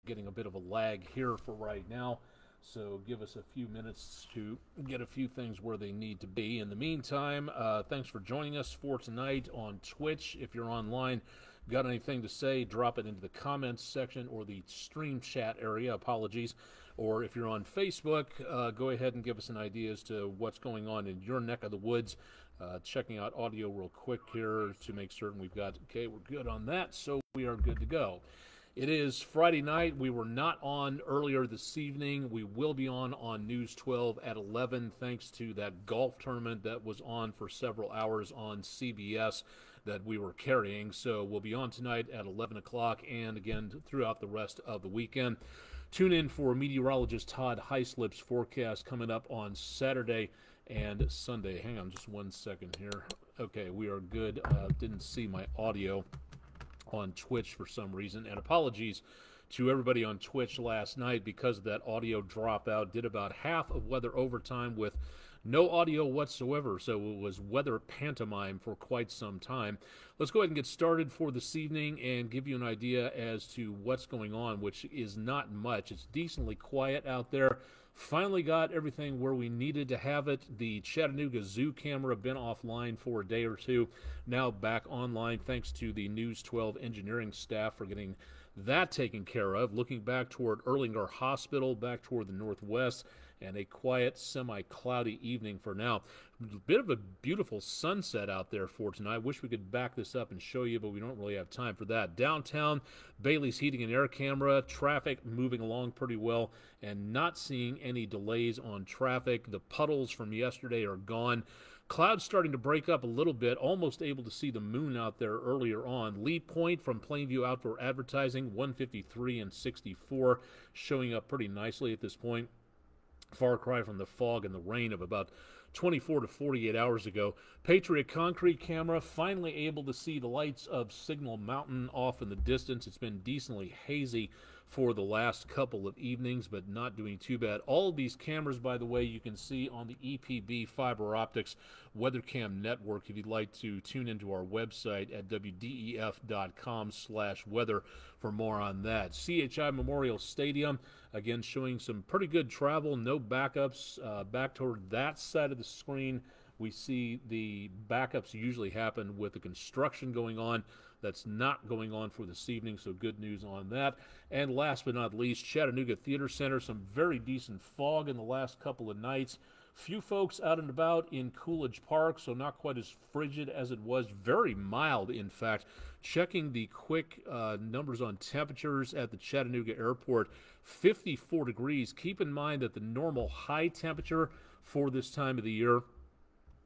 getting a bit of a lag here for right now, so give us a few minutes to get a few things where they need to be. In the meantime, thanks for joining us for tonight on Twitch. If you're online, got anything to say, drop it into the comments section or the stream chat area. Apologies. Or if you're on Facebook, go ahead and give us an idea as to what's going on in your neck of the woods. Checking out audio real quick here to make certain we've got, okay, we're good on that, so we are good to go. It is Friday night. We were not on earlier this evening. We will be on News 12 at 11, thanks to that golf tournament that was on for several hours on CBS that we were carrying. So we'll be on tonight at 11 o'clock and again throughout the rest of the weekend. Tune in for meteorologist Todd Heislip's forecast coming up on Saturday and Sunday. Hang on just one second here. Okay, we are good. Didn't see my audio on Twitch for some reason, and apologies to everybody on Twitch last night because of that audio dropout. Did about half of weather overtime with no audio whatsoever, so it was weather pantomime for quite some time. Let's go ahead and get started for this evening and give you an idea as to what's going on, which is not much. It's decently quiet out there. Finally got everything where we needed to have it. The Chattanooga Zoo camera been offline for a day or two, now back online thanks to the News 12 engineering staff for getting that taken care of. Looking back toward Erlinger Hospital, back toward the northwest, and a quiet, semi-cloudy evening for now. A bit of a beautiful sunset out there for tonight. Wish we could back this up and show you, but we don't really have time for that. Downtown, Bailey's Heating and Air camera, traffic moving along pretty well, and not seeing any delays on traffic. The puddles from yesterday are gone. Clouds starting to break up a little bit, almost able to see the moon out there earlier on. Lee Point from Plainview Outdoor Advertising, 153 and 64, showing up pretty nicely at this point. Far cry from the fog and the rain of about 24 to 48 hours ago. Patriot Concrete camera finally able to see the lights of Signal Mountain off in the distance. It's been decently hazy for the last couple of evenings, but not doing too bad. All of these cameras, by the way, you can see on the EPB Fiber Optics WeatherCam network if you'd like to tune into our website at wdef.com/weather for more on that. CHI Memorial Stadium, again, showing some pretty good travel, no backups. Back toward that side of the screen, we see the backups usually happen with the construction going on. That's not going on for this evening, so good news on that. And last but not least, Chattanooga Theater Center, some very decent fog in the last couple of nights. Few folks out and about in Coolidge Park, so not quite as frigid as it was. Very mild, in fact. Checking the quick numbers on temperatures at the Chattanooga Airport, 54 degrees. Keep in mind that the normal high temperature for this time of the year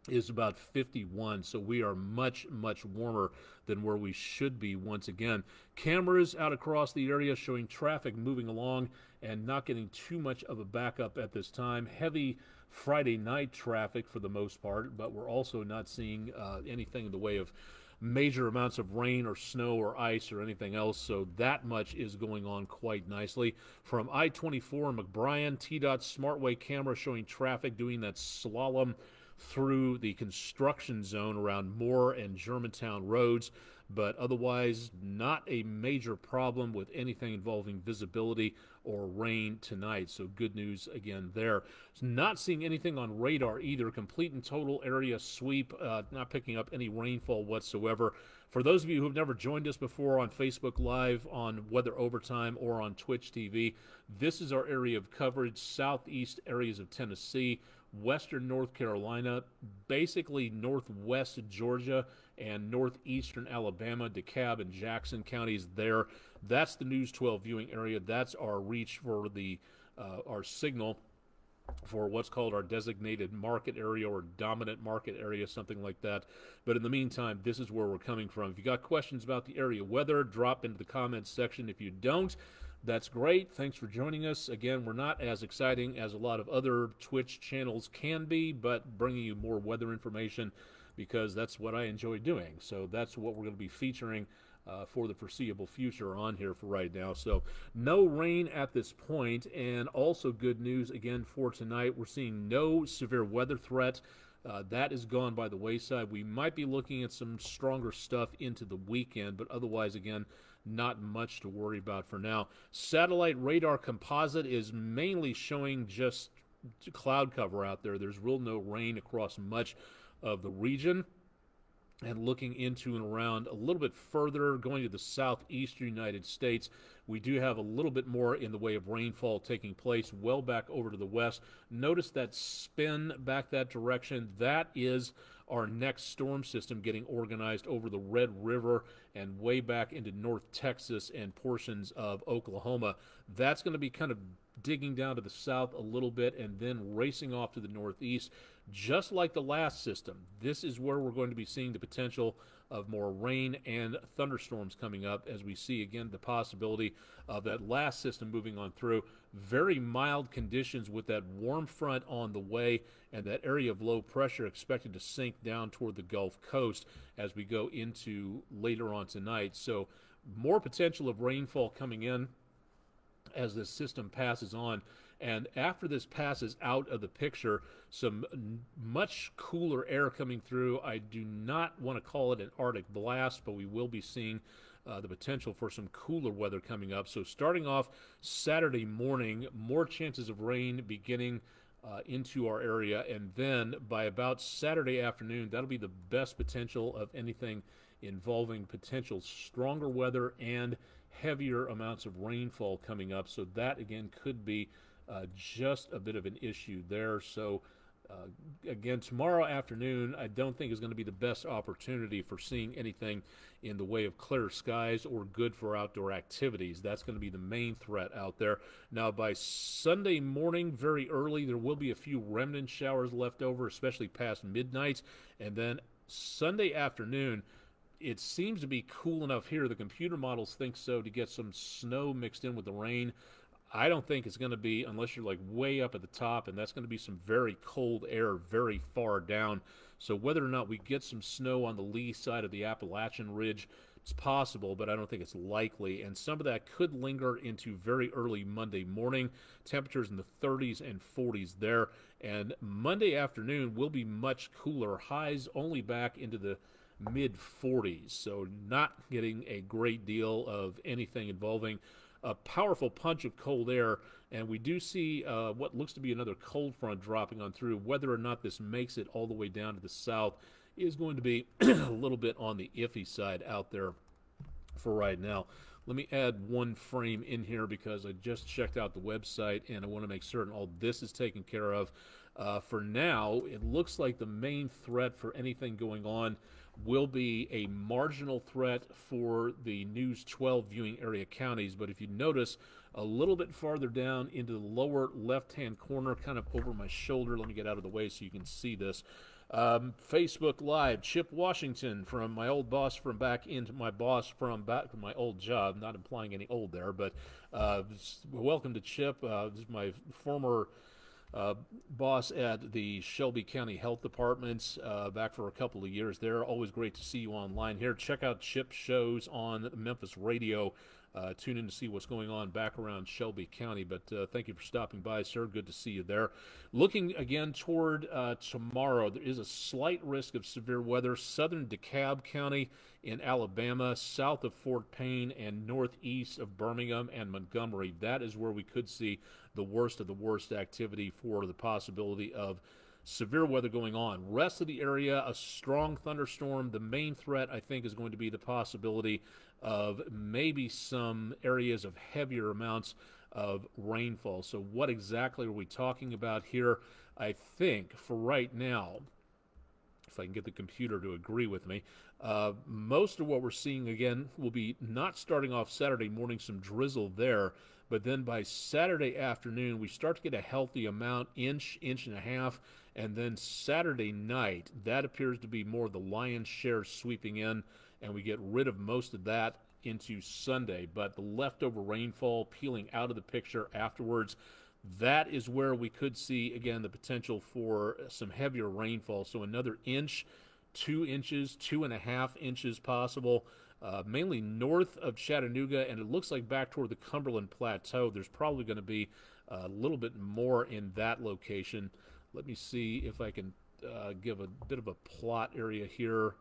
is about 51, so we are much, much warmer than where we should be once again. Cameras out across the area showing traffic moving along and not getting too much of a backup at this time. Heavy Friday night traffic for the most part, but we're also not seeing anything in the way of major amounts of rain or snow or ice or anything else, so that much is going on quite nicely. From I-24 McBrien, T-Dot Smartway camera showing traffic doing that slalom through the construction zone around Moore and Germantown roads, but otherwise not a major problem with anything involving visibility or rain tonight, so good news again there. Not seeing anything on radar either. Complete and total area sweep, not picking up any rainfall whatsoever. For those of you who have never joined us before on Facebook Live, on Weather Overtime, or on Twitch TV, this is our area of coverage. Southeast areas of Tennessee, western North Carolina, basically northwest Georgia, and northeastern Alabama, DeKalb and Jackson counties there. That's the News 12 viewing area. That's our reach for the our signal for what's called our designated market area or dominant market area, something like that. But in the meantime, this is where we're coming from. If you got questions about the area weather, drop into the comments section. If you don't, that's great. Thanks for joining us. Again, we're not as exciting as a lot of other Twitch channels can be, but bringing you more weather information because that's what I enjoy doing. So that's what we're going to be featuring for the foreseeable future on here for right now. So no rain at this point, and also good news again for tonight. We're seeing no severe weather threat. That is gone by the wayside. We might be looking at some stronger stuff into the weekend, but otherwise, again, not much to worry about for now. Satellite radar composite is mainly showing just cloud cover out there. There's real no rain across much of the region. And looking into and around a little bit further, going to the southeastern United States, we do have a little bit more in the way of rainfall taking place well back over to the west. Notice that spin back that direction. That is our next storm system getting organized over the Red River and way back into North Texas and portions of Oklahoma. That's going to be kind of digging down to the south a little bit and then racing off to the northeast. Just like the last system, this is where we're going to be seeing the potential of more rain and thunderstorms coming up, as we see again the possibility of that last system moving on through. Very mild conditions with that warm front on the way and that area of low pressure expected to sink down toward the Gulf Coast as we go into later on tonight. So more potential of rainfall coming in as this system passes on. And after this passes out of the picture, some much cooler air coming through. I do not want to call it an Arctic blast, but we will be seeing the potential for some cooler weather coming up. So starting off Saturday morning, more chances of rain beginning into our area. And then by about Saturday afternoon, that'll be the best potential of anything involving potential stronger weather and heavier amounts of rainfall coming up. So that, again, could be just a bit of an issue there. So again, tomorrow afternoon I don't think is going to be the best opportunity for seeing anything in the way of clear skies or good for outdoor activities. That's going to be the main threat out there. Now by Sunday morning, very early, there will be a few remnant showers left over, especially past midnight. And then Sunday afternoon, it seems to be cool enough here, the computer models think so, to get some snow mixed in with the rain. I don't think it's going to be, unless you're like way up at the top, and that's going to be some very cold air very far down. So whether or not we get some snow on the lee side of the Appalachian Ridge, it's possible, but I don't think it's likely. And some of that could linger into very early Monday morning. Temperatures in the 30s and 40s there. And Monday afternoon will be much cooler. Highs only back into the mid-40s. So not getting a great deal of anything involving a powerful punch of cold air, and we do see what looks to be another cold front dropping on through. Whether or not this makes it all the way down to the south is going to be a little bit on the iffy side out there for right now. Let me add one frame in here because I just checked out the website and I want to make certain all this is taken care of. For now, it looks like the main threat for anything going on will be a marginal threat for the News 12 viewing area counties. But if you notice a little bit farther down into the lower left-hand corner, kind of over my shoulder, let me get out of the way so you can see this. Facebook Live, Chip Washington from my old boss from back into my boss from back from my old job, not implying any old there, but welcome to Chip. This is my former boss at the Shelby County Health Department, back for a couple of years there. Always great to see you online here. Check out Chip's shows on Memphis Radio. Tune in to see what's going on back around Shelby County. But thank you for stopping by, sir. Good to see you there. Looking again toward tomorrow, there is a slight risk of severe weather. Southern DeKalb County in Alabama, south of Fort Payne, and northeast of Birmingham and Montgomery. That is where we could see the worst of the worst activity for the possibility of severe weather going on. Rest of the area, a strong thunderstorm. The main threat, I think, is going to be the possibility of maybe some areas of heavier amounts of rainfall. So what exactly are we talking about here? I think for right now, if I can get the computer to agree with me, most of what we're seeing, again, will be not starting off Saturday morning, some drizzle there, but then by Saturday afternoon, we start to get a healthy amount, inch and a half, and then Saturday night, that appears to be more the lion's share sweeping in, and we get rid of most of that into Sunday. But the leftover rainfall peeling out of the picture afterwards, that is where we could see, again, the potential for some heavier rainfall. So another inch, 2 inches, 2.5 inches possible, mainly north of Chattanooga, and it looks like back toward the Cumberland Plateau. There's probably going to be a little bit more in that location. Let me see if I can give a bit of a plot area here.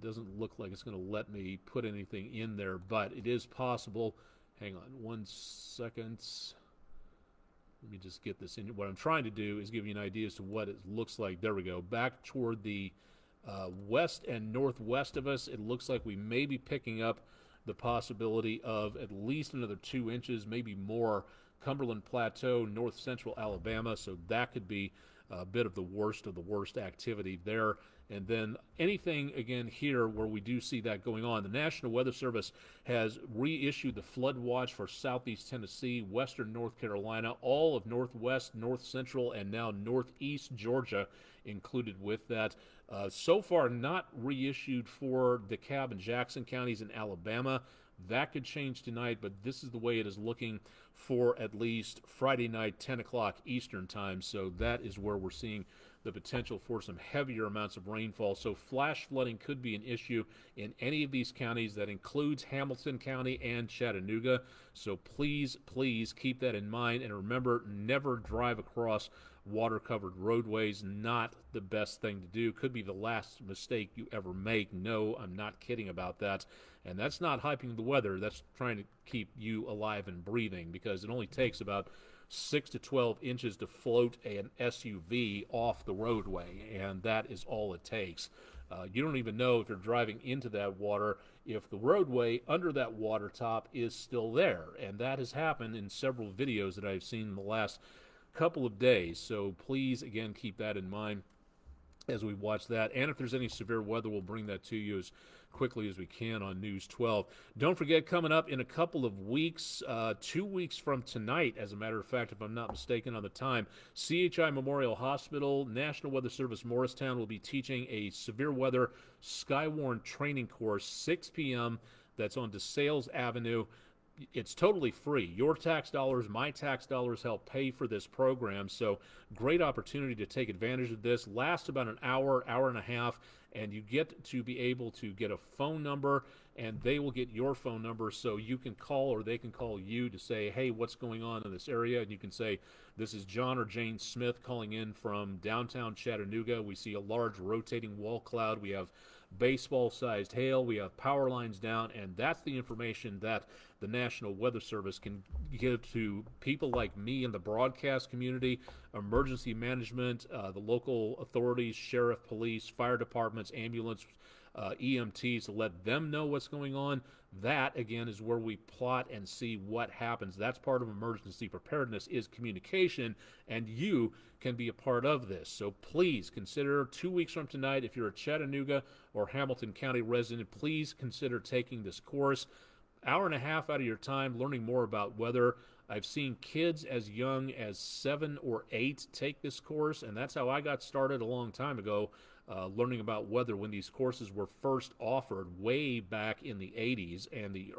Doesn't look like it's going to let me put anything in there, but it is possible. Hang on 1 second. Let me just get this in. What I'm trying to do is give you an idea as to what it looks like. There we go. Back toward the west and northwest of us, it looks like we may be picking up the possibility of at least another 2 inches, maybe more. Cumberland Plateau, north central Alabama, so that could be a bit of the worst activity there. And then anything, again, here where we do see that going on, the National Weather Service has reissued the flood watch for southeast Tennessee, western North Carolina, all of northwest, north central, and now northeast Georgia included with that. So far, not reissued for DeKalb and Jackson counties in Alabama. That could change tonight, but this is the way it is looking for at least Friday night, 10 o'clock Eastern time. So that is where we're seeing the potential for some heavier amounts of rainfall. So flash flooding could be an issue in any of these counties. That includes Hamilton County and Chattanooga. So please, please keep that in mind. And remember, never drive across water-covered roadways. Not the best thing to do. Could be the last mistake you ever make. No, I'm not kidding about that. And that's not hyping the weather. That's trying to keep you alive and breathing, because it only takes about 6 to 12 inches to float an SUV off the roadway, and that is all it takes. You don't even know if you're driving into that water if the roadway under that water top is still there, and that has happened in several videos that I've seen in the last couple of days. So please, again, keep that in mind as we watch that. And if there's any severe weather, we'll bring that to you as quickly as we can on News 12. Don't forget, coming up in a couple of weeks, 2 weeks from tonight, as a matter of fact, if I'm not mistaken on the time, CHI Memorial Hospital, National Weather Service Morristown will be teaching a severe weather Skywarn training course, 6 p.m. That's on DeSales Avenue. It's totally free. Your tax dollars, my tax dollars help pay for this program. So great opportunity to take advantage of this. Lasts about an hour, hour and a half, and you get to be able to get a phone number, and they will get your phone number, so you can call or they can call you to say, hey, what's going on in this area? And you can say, this is John or Jane Smith calling in from downtown Chattanooga. We see a large rotating wall cloud. We have baseball-sized hail. We have power lines down, and that's the information that the National Weather Service can give to people like me in the broadcast community, emergency management, the local authorities, sheriff, police, fire departments, ambulance, EMTs, to let them know what's going on. That, again, is where we plot and see what happens. That's part of emergency preparedness, is communication, and you can be a part of this. So please consider 2 weeks from tonight, if you're a Chattanooga or Hamilton County resident, please consider taking this course. Hour and a half out of your time learning more about weather. I've seen kids as young as 7 or 8 take this course, and that's how I got started a long time ago, learning about weather when these courses were first offered way back in the 80s and the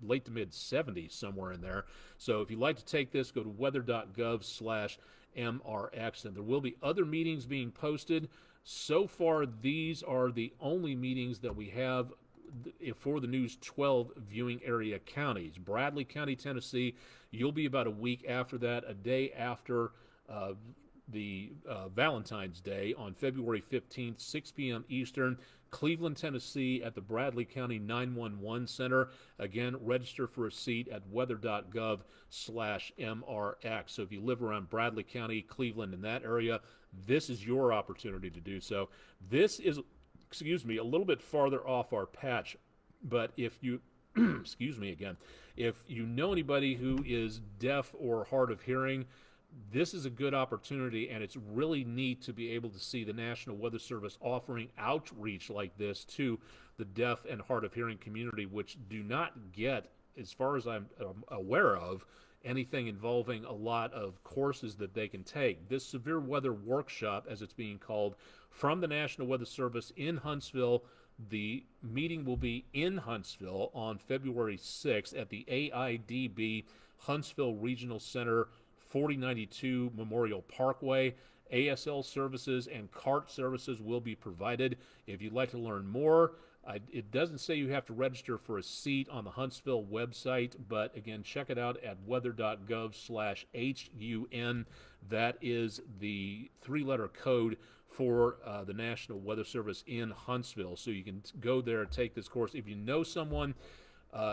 late to mid 70s, somewhere in there. So if you'd like to take this, go to weather.gov/MRX, and there will be other meetings being posted. So far, these are the only meetings that we have for the News 12 viewing area counties. Bradley County, Tennessee, you'll be about a week after that, a day after the Valentine's Day on February 15th, 6 p.m. Eastern. Cleveland, Tennessee at the Bradley County 911 Center. Again, register for a seat at weather.gov/MRX. So if you live around Bradley County, Cleveland, in that area, this is your opportunity to do so. This is, excuse me, a little bit farther off our patch, but if you, excuse me again, if you know anybody who is deaf or hard of hearing, this is a good opportunity, and it's really neat to be able to see the National Weather Service offering outreach like this to the deaf and hard of hearing community, which do not get, as far as I'm aware of, anything involving a lot of courses that they can take. This severe weather workshop, as it's being called, from the National Weather Service in Huntsville. The meeting will be in Huntsville on February 6th at the AIDB Huntsville Regional Center, 4092 Memorial Parkway. ASL services and CART services will be provided. If you'd like to learn more, it doesn't say you have to register for a seat on the Huntsville website, but again, check it out at weather.gov/HUN. That is the 3-letter code for the National Weather Service in Huntsville. So you can go there and take this course. If you know someone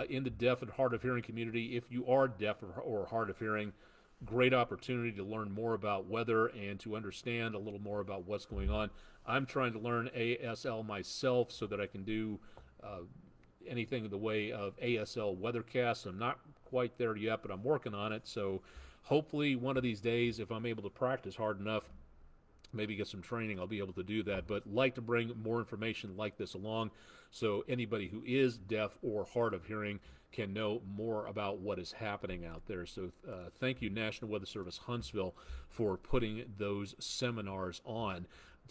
in the deaf and hard of hearing community, if you are deaf or hard of hearing, great opportunity to learn more about weather and to understand a little more about what's going on. I'm trying to learn ASL myself so that I can do anything in the way of ASL weathercasts. I'm not quite there yet, but I'm working on it. So hopefully one of these days, if I'm able to practice hard enough, maybe get some training, I'll be able to do that. But like to bring more information like this along so anybody who is deaf or hard of hearing can know more about what is happening out there. So thank you, National Weather Service Huntsville, for putting those seminars on.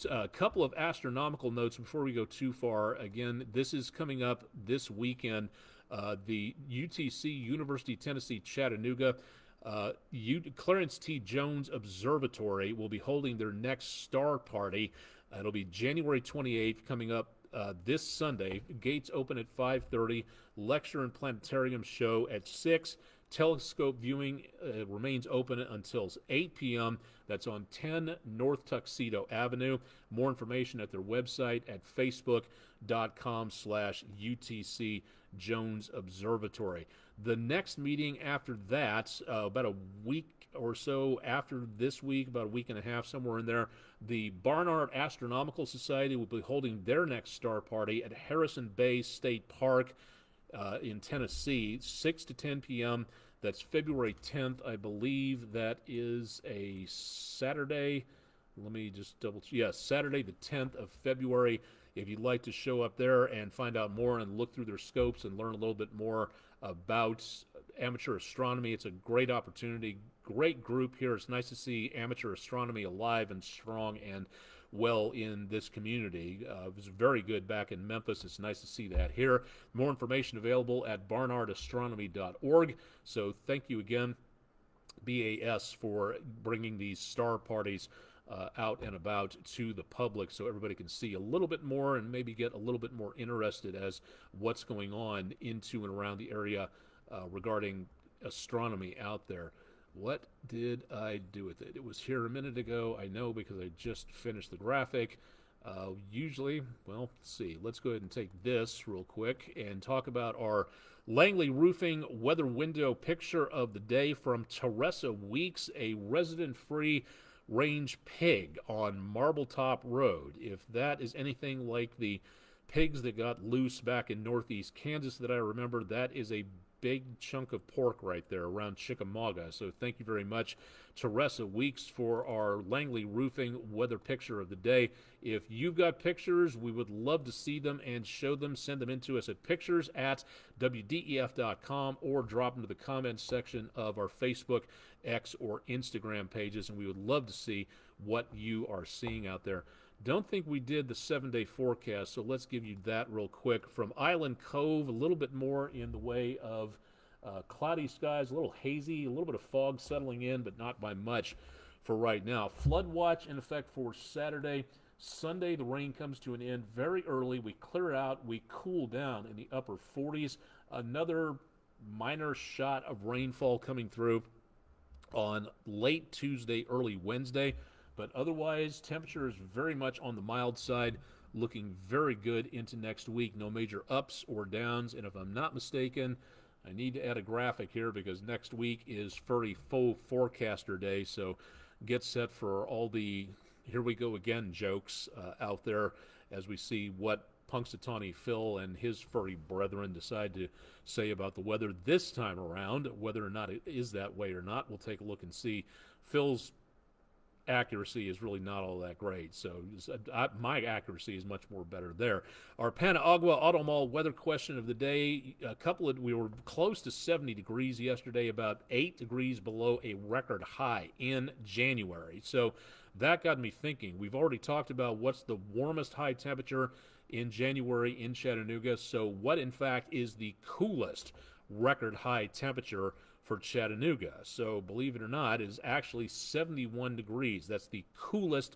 A couple of astronomical notes before we go too far. Again, this is coming up this weekend. The UTC, University of Tennessee, Chattanooga, Clarence T. Jones Observatory will be holding their next star party. It'll be January 28th, coming up this Sunday. Gates open at 5:30. Lecture and planetarium show at 6. Telescope viewing remains open until 8 p.m. That's on 10 North Tuxedo Avenue. More information at their website at facebook.com/UTC Jones Observatory. The next meeting after that, about a week or so after this week, about a week and a half, somewhere in there, the Barnard Astronomical Society will be holding their next star party at Harrison Bay State Park in Tennessee, 6 to 10 p.m. That's February 10th, I believe. That is a Saturday. Let me just double check. Yes, Saturday the 10th of February. If you'd like to show up there and find out more and look through their scopes and learn a little bit more about amateur astronomy, it's a great opportunity. Great group here. It's nice to see amateur astronomy alive and strong and well in this community. It was very good back in Memphis. It's nice to see that here. More information available at barnardastronomy.org. So thank you again, BAS, for bringing these star parties out and about to the public so everybody can see a little bit more and maybe get a little bit more interested as what's going on into and around the area regarding astronomy out there. What did I do with it? It was here a minute ago. I know because I just finished the graphic. Usually, well, let's see. Let's go ahead and take this real quick and talk about our Langley Roofing weather window picture of the day from Teresa Weeks, a resident free range pig on Marbletop Road. If that is anything like the pigs that got loose back in northeast Kansas that I remember, that is a big chunk of pork right there around Chickamauga. So thank you very much, Teresa Weeks, for our Langley Roofing weather picture of the day. If you've got pictures, we would love to see them and show them. Send them in to us at pictures@wdef.com or drop them to the comments section of our Facebook, X, or Instagram pages, and we would love to see what you are seeing out there. Don't think we did the 7-day forecast, so let's give you that real quick. From Island Cove, a little bit more in the way of cloudy skies, a little hazy, a little bit of fog settling in, but not by much for right now. Flood watch in effect for Saturday. Sunday, the rain comes to an end very early. We clear out. We cool down in the upper 40s. Another minor shot of rainfall coming through on late Tuesday, early Wednesday. But otherwise, temperature is very much on the mild side, looking very good into next week. No major ups or downs. And if I'm not mistaken, I need to add a graphic here because next week is Furry Faux Forecaster Day. So get set for all the here we go again jokes out there as we see what Punxsutawney Phil and his furry brethren decide to say about the weather this time around. Whether or not it is that way or not, we'll take a look and see. Phil's accuracy is really not all that great, so my accuracy is much more better there. Our Panaagua Auto Mall weather question of the day: we were close to 70 degrees yesterday, about 8 degrees below a record high in January. So that got me thinking. We've already talked about what's the warmest high temperature in January in Chattanooga. So what in fact is the coolest record high temperature for Chattanooga? So believe it or not, it is actually 71 degrees. That's the coolest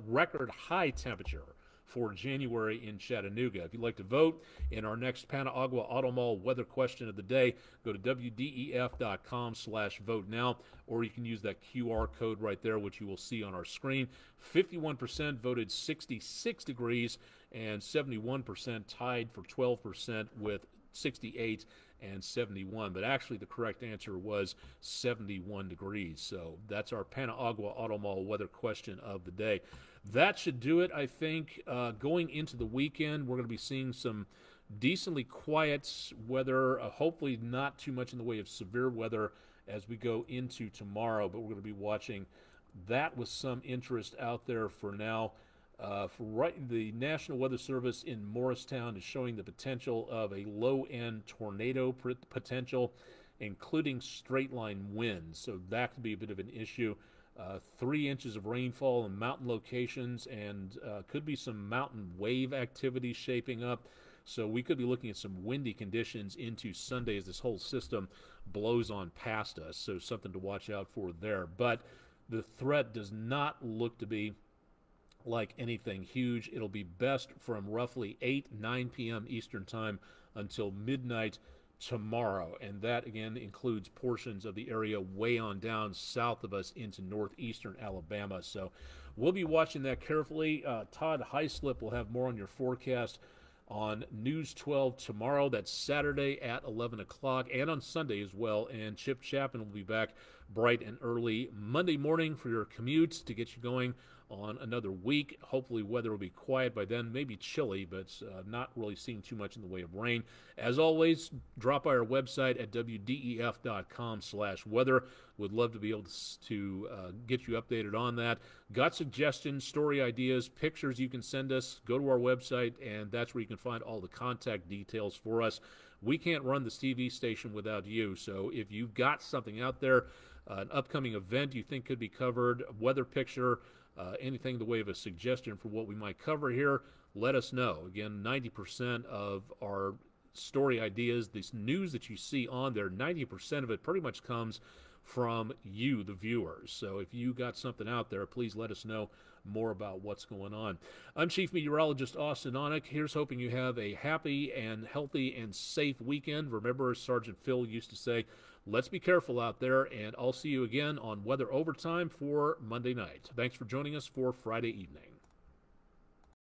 record high temperature for January in Chattanooga. If you'd like to vote in our next Panaagua Auto Mall weather question of the day, go to wdef.com/vote now, or you can use that QR code right there, which you will see on our screen. 51% voted 66 degrees, and 71% tied for 12% with 68 and 71. But actually, the correct answer was 71 degrees. So that's our Panaagua Auto Mall weather question of the day. That should do it, I think. Going into the weekend, we're going to be seeing some decently quiet weather, hopefully not too much in the way of severe weather as we go into tomorrow, but we're going to be watching that with some interest out there for now. The National Weather Service in Morristown is showing the potential of a low-end tornado potential, including straight-line winds, so that could be a bit of an issue. 3 inches of rainfall in mountain locations, and could be some mountain wave activity shaping up. So we could be looking at some windy conditions into Sunday as this whole system blows on past us. So something to watch out for there. But the threat does not look to be like anything huge. It'll be best from roughly 9 p.m. Eastern Time until midnight tomorrow, and that again includes portions of the area way on down south of us into northeastern Alabama. So we'll be watching that carefully. Todd Heislip will have more on your forecast on News 12 tomorrow. That's Saturday at 11 o'clock, and on Sunday as well. And Chip Chapman will be back bright and early Monday morning for your commutes to get you going on another week. Hopefully weather will be quiet by then, maybe chilly, but not really seeing too much in the way of rain. As always, drop by our website at wdef.com/weather. Would love to be able to get you updated on that. Got suggestions, story ideas, pictures you can send us, go to our website, and that's where you can find all the contact details for us. We can't run this TV station without you, so if you've got something out there, an upcoming event you think could be covered, a weather picture, anything in the way of a suggestion for what we might cover here, let us know. Again, 90% of our story ideas, this news that you see on there, 90% of it pretty much comes from you, the viewers. So if you got something out there, please let us know more about what's going on. I'm Chief Meteorologist Austen Onek. Here's hoping you have a happy and healthy and safe weekend. Remember, as Sergeant Phil used to say, let's be careful out there, and I'll see you again on Weather Overtime for Monday night. Thanks for joining us for Friday evening.